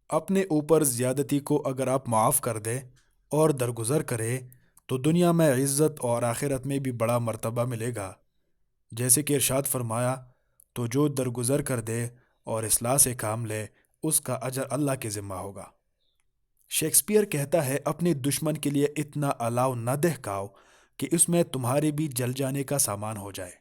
اپنے اوپر زیادتی کو اگر آپ معاف کر دیں اور درگزر کرے تو دنیا میں عزت اور آخرت میں بھی بڑا مرتبہ ملے گا۔ جیسے کہ ارشاد فرمایا، تو جو درگزر کر دے اور اصلاح سے کام لے اس کا اجر اللہ کے ذمہ ہوگا۔ شیکسپیئر کہتا ہے، اپنے دشمن کے لیے اتنا الاؤ نہ دہکاؤ کہ اس میں تمہارے بھی جل جانے کا سامان ہو جائے۔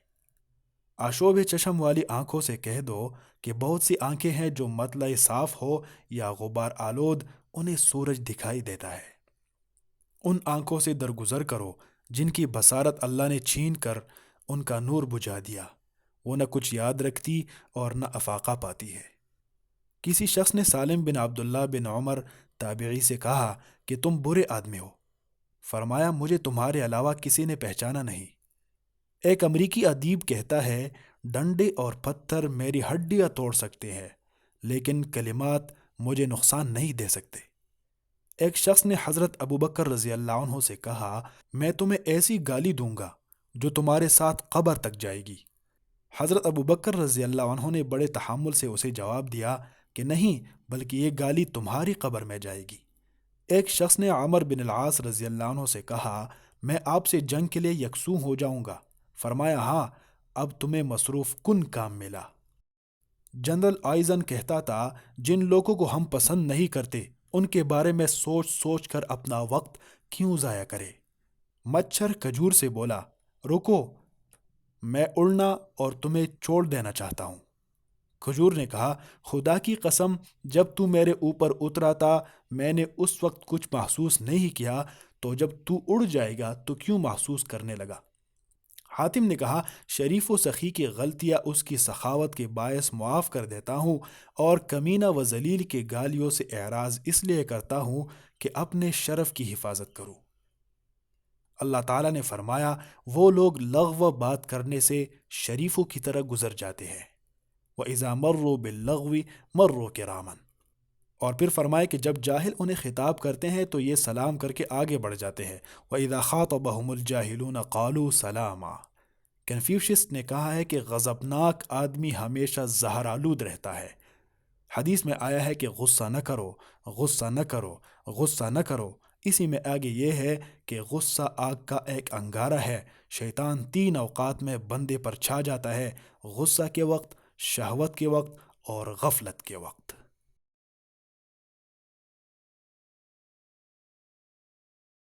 آشوب چشم والی آنکھوں سے کہہ دو کہ بہت سی آنکھیں ہیں جو مطلع صاف ہو یا غبار آلود انہیں سورج دکھائی دیتا ہے۔ ان آنکھوں سے درگزر کرو جن کی بصارت اللہ نے چھین کر ان کا نور بجھا دیا، وہ نہ کچھ یاد رکھتی اور نہ افاقہ پاتی ہے۔ کسی شخص نے سالم بن عبداللہ بن عمر تابعی سے کہا کہ تم برے آدمی ہو۔ فرمایا، مجھے تمہارے علاوہ کسی نے پہچانا نہیں۔ ایک امریکی ادیب کہتا ہے، ڈنڈے اور پتھر میری ہڈیاں توڑ سکتے ہیں لیکن کلمات مجھے نقصان نہیں دے سکتے۔ ایک شخص نے حضرت ابوبکر رضی اللہ عنہ سے کہا، میں تمہیں ایسی گالی دوں گا جو تمہارے ساتھ قبر تک جائے گی۔ حضرت ابوبکر رضی اللہ عنہ نے بڑے تحمل سے اسے جواب دیا کہ نہیں، بلکہ یہ گالی تمہاری قبر میں جائے گی۔ ایک شخص نے عمر بن العاص رضی اللہ عنہ سے کہا، میں آپ سے جنگ کے لیے یکسو ہو جاؤں گا۔ فرمایا، ہاں، اب تمہیں مصروف کن کام ملا۔ جنرل آئزن کہتا تھا، جن لوگوں کو ہم پسند نہیں کرتے ان کے بارے میں سوچ سوچ کر اپنا وقت کیوں ضائع کرے۔ مچھر کھجور سے بولا، رکو، میں اڑنا اور تمہیں چھوڑ دینا چاہتا ہوں۔ کھجور نے کہا، خدا کی قسم، جب تو میرے اوپر اترا تھا میں نے اس وقت کچھ محسوس نہیں کیا، تو جب تو اڑ جائے گا تو کیوں محسوس کرنے لگا؟ حاتم نے کہا، شریف و سخی کی غلطیاں اس کی سخاوت کے باعث معاف کر دیتا ہوں، اور کمینہ و ذلیل کے گالیوں سے اعراض اس لیے کرتا ہوں کہ اپنے شرف کی حفاظت کروں۔ اللہ تعالیٰ نے فرمایا، وہ لوگ لغو بات کرنے سے شریفوں کی طرح گزر جاتے ہیں۔ وَإِذَا مَرُّوا بِاللَّغْوِ مَرُّوا كِرَامًا۔ اور پھر فرمائے کہ جب جاہل انہیں خطاب کرتے ہیں تو یہ سلام کر کے آگے بڑھ جاتے ہیں۔ وَإِذَا خَاطَبَهُمُ الْجَاهِلُونَ قَالُوا سَلَامًا۔ کنفیوشس نے کہا ہے کہ غضبناک آدمی ہمیشہ زہر آلود رہتا ہے۔ حدیث میں آیا ہے کہ غصہ نہ کرو، غصہ نہ کرو، غصہ نہ کرو۔ اسی میں آگے یہ ہے کہ غصہ آگ کا ایک انگارہ ہے، شیطان 3 اوقات میں بندے پر چھا جاتا ہے: غصہ کے وقت، شہوت کے وقت اور غفلت کے وقت۔